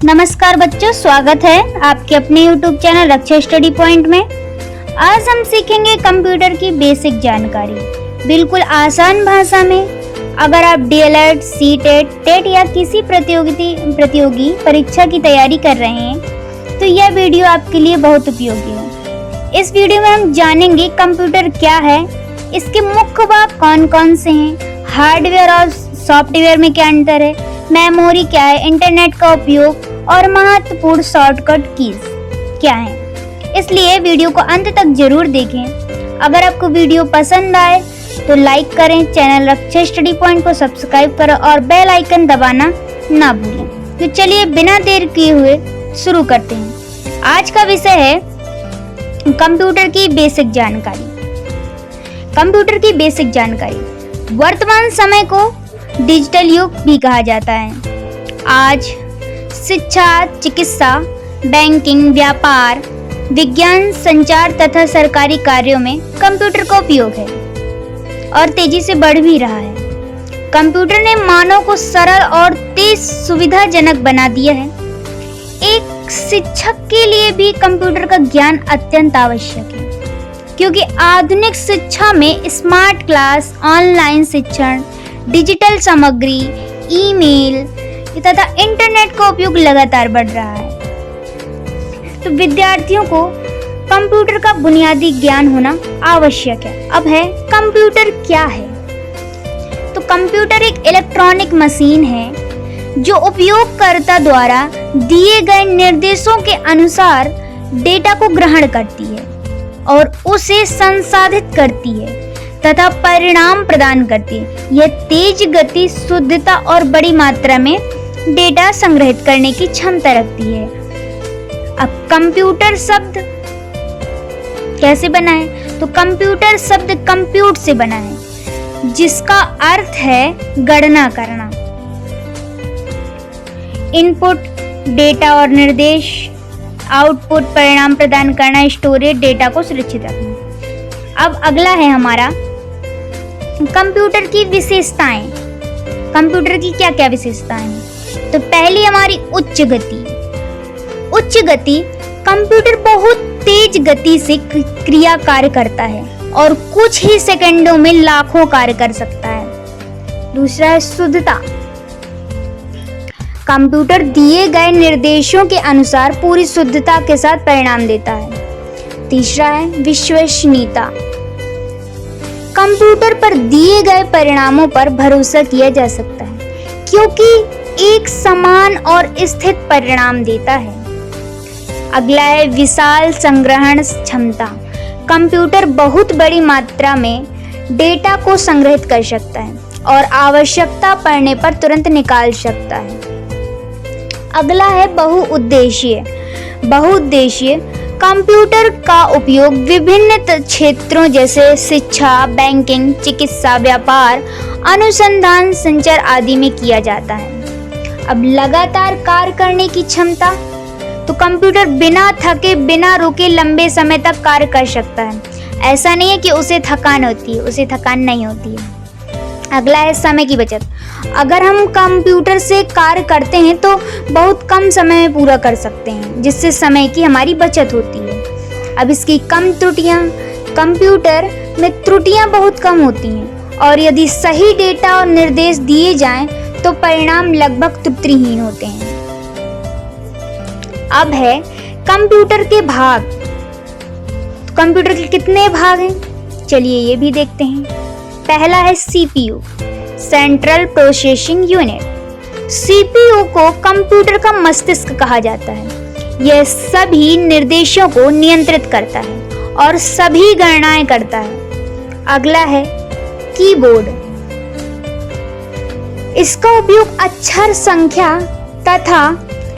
नमस्कार बच्चों, स्वागत है आपके अपने YouTube चैनल रक्षा स्टडी पॉइंट में। आज हम सीखेंगे कंप्यूटर की बेसिक जानकारी बिल्कुल आसान भाषा में। अगर आप DLED, CTET, टेट या किसी प्रतियोगी परीक्षा की तैयारी कर रहे हैं तो यह वीडियो आपके लिए बहुत उपयोगी है। इस वीडियो में हम जानेंगे कंप्यूटर क्या है, इसके मुख्य भाग कौन कौन से हैं, हार्डवेयर और सॉफ्टवेयर में क्या अंतर है, मेमोरी क्या है, इंटरनेट का उपयोग और महत्वपूर्ण शॉर्टकट कीज क्या हैं। इसलिए वीडियो को अंत तक जरूर देखें। अगर आपको वीडियो पसंद आए तो लाइक करें, चैनल रक्षा स्टडी पॉइंट को सब्सक्राइब करें और बेल आइकन दबाना ना भूलें। तो चलिए बिना देर किए हुए शुरू करते हैं। आज का विषय है कंप्यूटर की बेसिक जानकारी। कंप्यूटर की बेसिक जानकारी। वर्तमान समय को डिजिटल युग भी कहा जाता है। आज शिक्षा, चिकित्सा, बैंकिंग, व्यापार, विज्ञान, संचार तथा सरकारी कार्यों में कंप्यूटर का उपयोग है और तेजी से बढ़ भी रहा है। कंप्यूटर ने मानव को सरल और तेज सुविधाजनक बना दिया है। एक शिक्षक के लिए भी कंप्यूटर का ज्ञान अत्यंत आवश्यक है, क्योंकि आधुनिक शिक्षा में स्मार्ट क्लास, ऑनलाइन शिक्षण, डिजिटल सामग्री, ईमेल तथा इंटरनेट का उपयोग लगातार बढ़ रहा है। तो विद्यार्थियों को कंप्यूटर का बुनियादी ज्ञान होना आवश्यक है। अब है कंप्यूटर क्या है। तो कंप्यूटर एक इलेक्ट्रॉनिक मशीन है जो उपयोगकर्ता द्वारा दिए गए निर्देशों के अनुसार डेटा को ग्रहण करती है और उसे संसाधित करती है तथा परिणाम प्रदान करती है। यह तेज गति, शुद्धता और बड़ी मात्रा में डेटा संग्रहित करने की क्षमता रखती है। अब कंप्यूटर शब्द कैसे बना है? तो कंप्यूटर शब्द कंप्यूट से बना है, जिसका अर्थ है गणना करना। इनपुट डेटा और निर्देश, आउटपुट परिणाम प्रदान करना, स्टोरेज डेटा को सुरक्षित रखना। अब अगला है हमारा कंप्यूटर की विशेषताएं। कंप्यूटर की क्या क्या विशेषताएं हैं? तो पहली हमारी उच्च गति। उच्च गति, कंप्यूटर बहुत तेज गति से क्रिया कार्य करता है और कुछ ही सेकंडों में लाखों कार्य कर सकता है। दूसरा है शुद्धता। कंप्यूटर दिए गए निर्देशों के अनुसार पूरी शुद्धता के साथ परिणाम देता है। तीसरा है विश्वसनीयता। कंप्यूटर पर दिए गए परिणामों पर भरोसा किया जा सकता है, क्योंकि एक समान और स्थिर परिणाम देता है। अगला है विशाल संग्रहण क्षमता। कंप्यूटर बहुत बड़ी मात्रा में डेटा को संग्रहित कर सकता है और आवश्यकता पड़ने पर तुरंत निकाल सकता है। अगला है बहुउद्देशीय। बहुउद्देशीय कंप्यूटर का उपयोग विभिन्न क्षेत्रों जैसे शिक्षा, बैंकिंग, चिकित्सा, व्यापार, अनुसंधान, संचार आदि में किया जाता है। अब लगातार कार्य करने की क्षमता। तो कंप्यूटर बिना थके, बिना रुके लंबे समय तक कार्य कर सकता है। ऐसा नहीं है कि उसे थकान होती है, उसे थकान नहीं होती है। अगला है समय की बचत। अगर हम कंप्यूटर से कार्य करते हैं तो बहुत कम समय में पूरा कर सकते हैं, जिससे समय की हमारी बचत होती है। अब इसकी कम त्रुटियां। कंप्यूटर में त्रुटियां बहुत कम होती हैं और यदि सही डेटा और निर्देश दिए जाएं तो परिणाम लगभग त्रुटिहीन होते हैं। अब है कंप्यूटर के भाग। तो कंप्यूटर के कितने भाग हैं? चलिए ये भी देखते हैं। पहला है CPU, central processing unit. CPU को कंप्यूटर का मस्तिष्क कहा जाता है। यह सभी निर्देशों को नियंत्रित करता है और सभी गणनाएं करता है। अगला है कीबोर्ड। इसका उपयोग अक्षर, संख्या तथा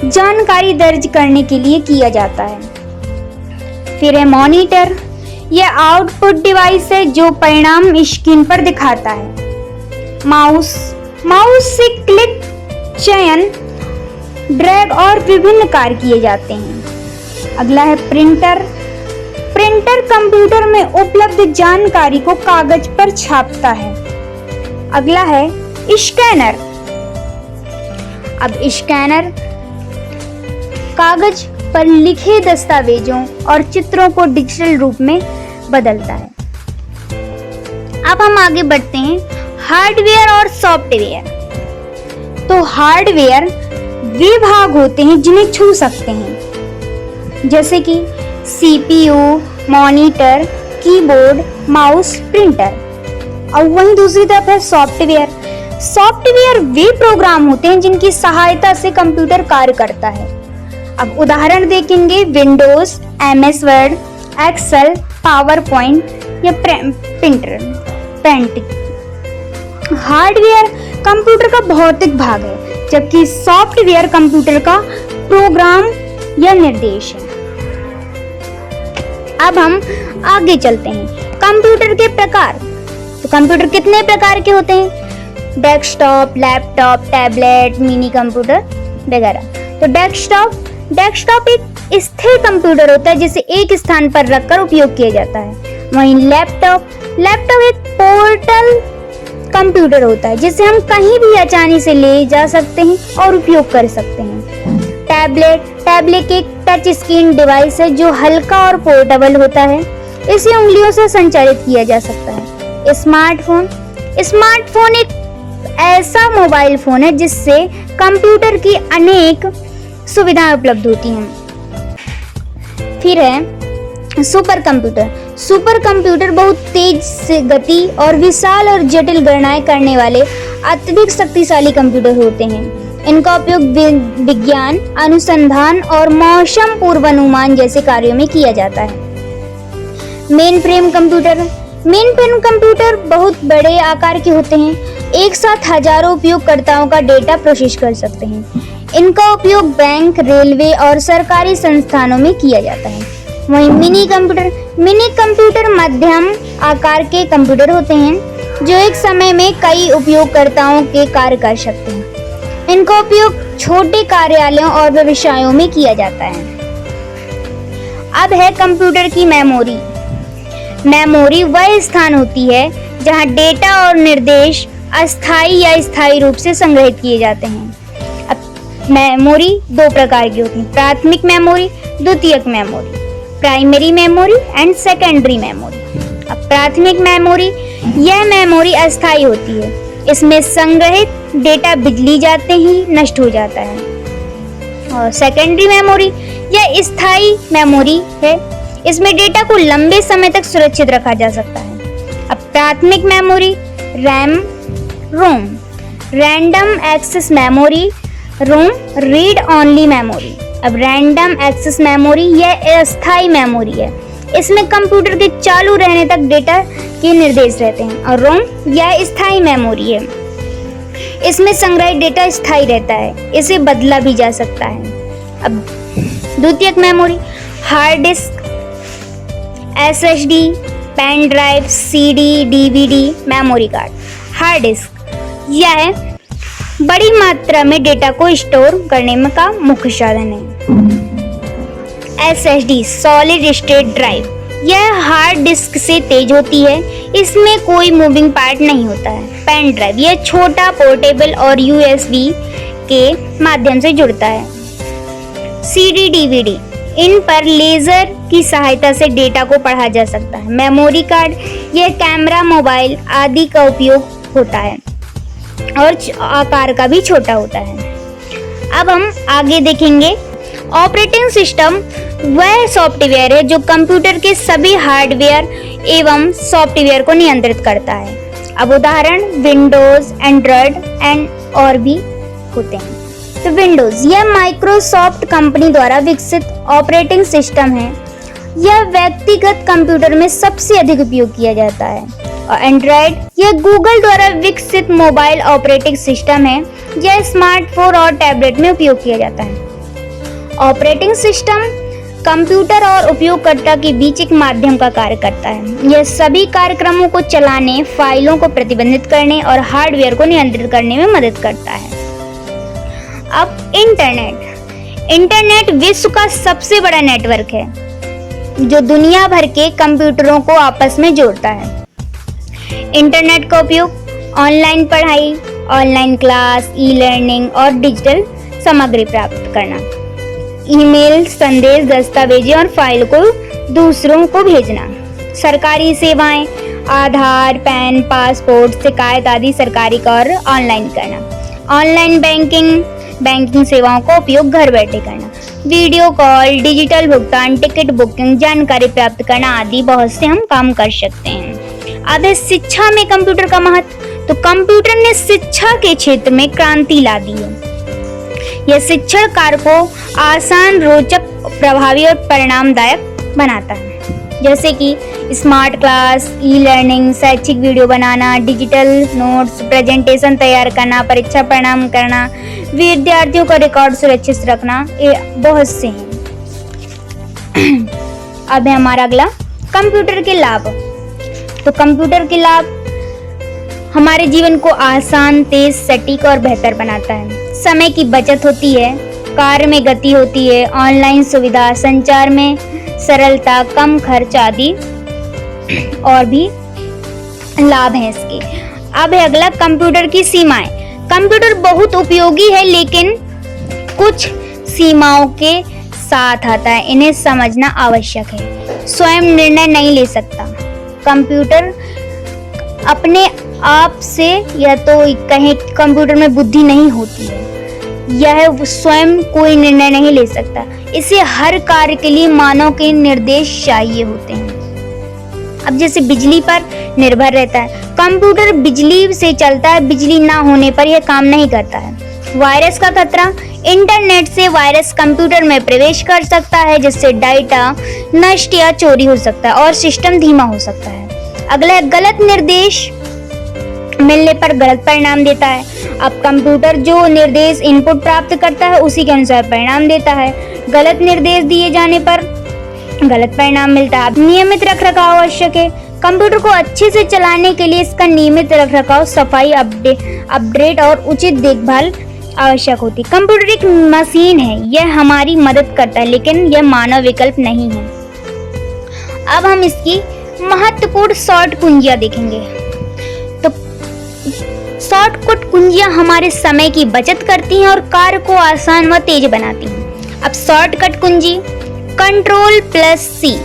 जानकारी दर्ज करने के लिए किया जाता है। फिर है मॉनिटर। यह आउटपुट डिवाइस है जो परिणाम स्क्रीन पर दिखाता है। माउस। माउस से क्लिक, चयन, ड्रैग और विभिन्न कार्य किए जाते हैं। अगला है प्रिंटर। प्रिंटर कंप्यूटर में उपलब्ध जानकारी को कागज पर छापता है। अगला है स्कैनर। अब स्कैनर कागज पर लिखे दस्तावेजों और चित्रों को डिजिटल रूप में बदलता है। अब हम आगे बढ़ते हैं हार्डवेयर और सॉफ्टवेयर। तो हार्डवेयर वे भाग होते हैं जिन्हें छू सकते हैं, जैसे कि CPU, monitor, keyboard, mouse, printer. और वहीं दूसरी तरफ है सॉफ्टवेयर। सॉफ्टवेयर वे प्रोग्राम होते हैं जिनकी सहायता से कंप्यूटर कार्य करता है। अब उदाहरण देखेंगे Windows, MS Word, Excel, PowerPoint या प्रिंटिंग। हार्डवेयर कंप्यूटर का भौतिक भाग है, जबकि सॉफ्टवेयर कंप्यूटर का प्रोग्राम या निर्देश है। अब हम आगे चलते हैं कंप्यूटर के प्रकार। तो कंप्यूटर कितने प्रकार के होते हैं? Desktop, laptop, tablet, mini computer वगैरह। तो डेस्कटॉप एक स्थिर कंप्यूटर होता है जिसे एक स्थान पर रखकर उपयोग किया जाता है। वहीं लैपटॉप एक पोर्टेबल कंप्यूटर होता है जिसे हम कहीं भी आसानी से ले जा सकते हैं और उपयोग कर सकते हैं। टैबलेट एक टच स्क्रीन डिवाइस है जो हल्का और पोर्टेबल होता है। इसे उंगलियों से संचालित किया जा सकता है। स्मार्टफोन एक ऐसा मोबाइल फोन है जिससे कंप्यूटर की अनेक सुविधाएं उपलब्ध होती हैं। फिर है सुपर कंप्यूटर बहुत तेज से गति और विशाल और जटिल गणनाएं करने वाले अत्यधिक शक्तिशाली कंप्यूटर होते हैं। इनका उपयोग विज्ञान, अनुसंधान और मौसम पूर्वानुमान जैसे कार्यों में किया जाता है। मेन फ्रेम कंप्यूटर बहुत बड़े आकार के होते हैं। एक साथ हजारों उपयोगकर्ताओं का डेटा प्रोसेस कर सकते हैं। इनका उपयोग बैंक, रेलवे और सरकारी संस्थानों में किया जाता है। वहीं मिनी कंप्यूटर मध्यम आकार के कंप्यूटर होते हैं जो एक समय में कई उपयोगकर्ताओं के कार्य कर सकते हैं। इनका उपयोग छोटे कार्यालयों और व्यवसायों में किया जाता है। अब है कंप्यूटर की मेमोरी वह स्थान होती है जहां डेटा और निर्देश अस्थायी या स्थायी रूप से संग्रहित किए जाते हैं। अब मेमोरी दो प्रकार की होती है, प्राथमिक मेमोरी, द्वितीयक memory, primary memory and secondary memory. अब प्राथमिक मेमोरी, यह मेमोरी अस्थायी होती है। इसमें संग्रहित डेटा बिजली जाते ही नष्ट हो जाता है। और सेकेंडरी मेमोरी, यह स्थायी मेमोरी है। इसमें डेटा को लंबे समय तक सुरक्षित रखा जा सकता है। अब प्राथमिक मेमोरी, रोम, रैंडम एक्सेस मेमोरी, रोम, रीड ओनली मेमोरी। अब रैंडम एक्सेस मेमोरी यह अस्थायी मेमोरी है। इसमें कंप्यूटर के चालू रहने तक डेटा के निर्देश रहते हैं। और रोम यह स्थायी मेमोरी है। इसमें संग्रहित डेटा स्थायी रहता है, इसे बदला भी जा सकता है। अब द्वितीयक memory, hard disk, SSD, pen drive, CD, DVD, memory card. Hard disk यह बड़ी मात्रा में डेटा को स्टोर करने में का मुख्य साधन है। SSD, सॉलिड स्टेट ड्राइव, यह हार्ड डिस्क से तेज होती है। इसमें कोई मूविंग पार्ट नहीं होता है। पेन ड्राइव, यह छोटा, पोर्टेबल और USB के माध्यम से जुड़ता है। CD, DVD, इन पर लेजर की सहायता से डेटा को पढ़ा जा सकता है। मेमोरी कार्ड, यह कैमरा, मोबाइल आदि का उपयोग होता है और आकार का भी छोटा होता है। अब हम आगे देखेंगे ऑपरेटिंग सिस्टम वह सॉफ्टवेयर है जो कंप्यूटर के सभी हार्डवेयर एवं सॉफ्टवेयर को नियंत्रित करता है। अब उदाहरण विंडोज, एंड्रॉयड और भी होते हैं। तो विंडोज यह माइक्रोसॉफ्ट कंपनी द्वारा विकसित ऑपरेटिंग सिस्टम है। यह व्यक्तिगत कंप्यूटर में सबसे अधिक उपयोग किया जाता है। और एंड्रॉयड यह गूगल द्वारा विकसित मोबाइल ऑपरेटिंग सिस्टम है। यह स्मार्टफोन और टैबलेट में उपयोग किया जाता है। ऑपरेटिंग सिस्टम कंप्यूटर और उपयोगकर्ता के बीच एक माध्यम का कार्य करता है। यह सभी कार्यक्रमों को चलाने, फाइलों को प्रतिबंधित करने और हार्डवेयर को नियंत्रित करने में मदद करता है। अब इंटरनेट विश्व का सबसे बड़ा नेटवर्क है जो दुनिया भर के कंप्यूटरों को आपस में जोड़ता है। इंटरनेट का उपयोग ऑनलाइन पढ़ाई, ऑनलाइन क्लास, ई लर्निंग और डिजिटल सामग्री प्राप्त करना। ईमेल, संदेश, दस्तावेजें और फाइल को दूसरों को भेजना। सरकारी सेवाएं, आधार, पैन, पासपोर्ट, शिकायत आदि सरकारी कार्य ऑनलाइन करना। ऑनलाइन बैंकिंग सेवाओं का उपयोग घर बैठे करना। वीडियो कॉल, डिजिटल भुगतान, टिकट बुकिंग, जानकारी प्राप्त करना आदि बहुत से हम काम कर सकते हैं। अब है शिक्षा में कंप्यूटर का महत्व। तो कंप्यूटर ने शिक्षा के क्षेत्र में क्रांति ला दी है। यह शिक्षण कार्य को आसान, रोचक, प्रभावी और परिणामदायक बनाता है। जैसे कि स्मार्ट क्लास, ई लर्निंग, शैक्षिक वीडियो बनाना, डिजिटल नोट्स, प्रेजेंटेशन तैयार करना, परीक्षा परिणाम करना, विद्यार्थियों का रिकॉर्ड सुरक्षित रखना, ये बहुत से हैं। अब है हमारा अगला कंप्यूटर के लाभ। तो कंप्यूटर के लाभ हमारे जीवन को आसान, तेज, सटीक और बेहतर बनाता है। समय की बचत होती है, कार्य में गति होती है, ऑनलाइन सुविधा, संचार में सरलता, कम खर्च आदि और भी लाभ हैं इसके। अब है अगला कंप्यूटर की सीमाएं। कंप्यूटर बहुत उपयोगी है लेकिन कुछ सीमाओं के साथ आता है, इन्हें समझना आवश्यक है। स्वयं निर्णय नहीं ले सकता। कंप्यूटर अपने आप से, या तो कहें कंप्यूटर में बुद्धि नहीं होती है, यह स्वयं कोई निर्णय नहीं ले सकता। इसे हर कार्य के लिए मानव के निर्देश चाहिए होते हैं। अब जैसे बिजली पर निर्भर रहता है, कंप्यूटर बिजली से चलता है, बिजली ना होने पर यह काम नहीं करता है। वायरस का खतरा, इंटरनेट से वायरस कंप्यूटर में प्रवेश कर सकता है जिससे डाटा नष्ट या चोरी हो सकता है और सिस्टम धीमा हो सकता है। अगला है गलत निर्देश मिलने पर गलत परिणाम देता है। अब कंप्यूटर जो निर्देश इनपुट प्राप्त करता है उसी के अनुसार परिणाम देता है। गलत निर्देश दिए जाने पर गलत परिणाम मिलता है। नियमित रखरखाव आवश्यक है। कंप्यूटर को अच्छे से चलाने के लिए इसका नियमित रखरखाव, सफाई, अपडेट और उचित देखभाल आवश्यक होती है। कंप्यूटर एक मशीन है, यह हमारी मदद करता है लेकिन यह मानव विकल्प नहीं है। अब हम इसकी महत्वपूर्ण शॉर्ट कुंजियां देखेंगे। तो शॉर्टकट कुंजियां हमारे समय की बचत करती हैं और कार्य को आसान व तेज बनाती हैं। अब शॉर्टकट कुंजी Ctrl+C,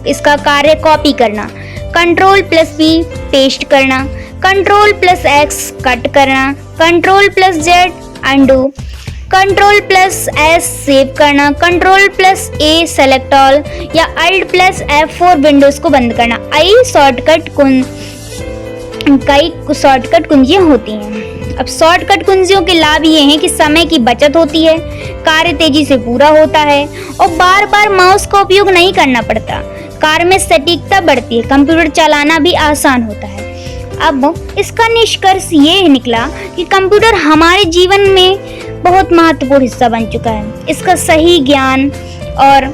इसका कार्य कॉपी करना, Ctrl+V पेस्ट करना, Ctrl+X कट करना, Ctrl+Z अनडू, Ctrl+S सेव करना, Ctrl+A सेलेक्ट ऑल या Alt+F4 विंडोज को बंद करना। कई शॉर्टकट कुंजियां होती हैं। अब शॉर्टकट कुंजियों के लाभ ये हैं कि समय की बचत होती है, कार्य तेजी से पूरा होता है और बार बार माउस का उपयोग नहीं करना पड़ता। कार्य में सटीकता बढ़ती है, कंप्यूटर चलाना भी आसान होता है। अब इसका निष्कर्ष ये निकला कि कंप्यूटर हमारे जीवन में बहुत महत्वपूर्ण हिस्सा बन चुका है। इसका सही ज्ञान और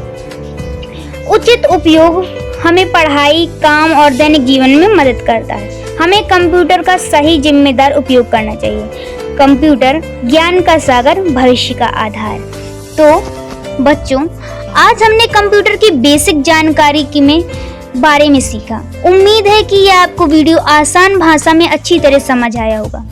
उचित उपयोग हमें पढ़ाई, काम और दैनिक जीवन में मदद करता है। हमें कंप्यूटर का सही जिम्मेदार उपयोग करना चाहिए। कंप्यूटर ज्ञान का सागर, भविष्य का आधार। तो बच्चों, आज हमने कंप्यूटर की बेसिक जानकारी के बारे में सीखा। उम्मीद है कि यह आपको वीडियो आसान भाषा में अच्छी तरह समझ आया होगा।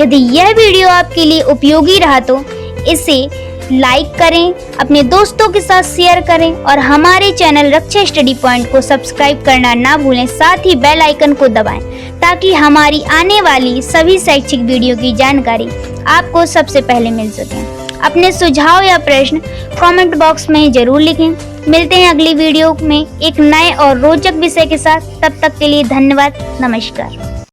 यदि यह वीडियो आपके लिए उपयोगी रहा तो इसे लाइक करें, अपने दोस्तों के साथ शेयर करें और हमारे चैनल रक्षा स्टडी पॉइंट को सब्सक्राइब करना ना भूलें। साथ ही बेल आइकन को दबाएं ताकि हमारी आने वाली सभी शैक्षिक वीडियो की जानकारी आपको सबसे पहले मिल सके। अपने सुझाव या प्रश्न कमेंट बॉक्स में जरूर लिखें। मिलते हैं अगली वीडियो में एक नए और रोचक विषय के साथ। तब तक के लिए धन्यवाद। नमस्कार।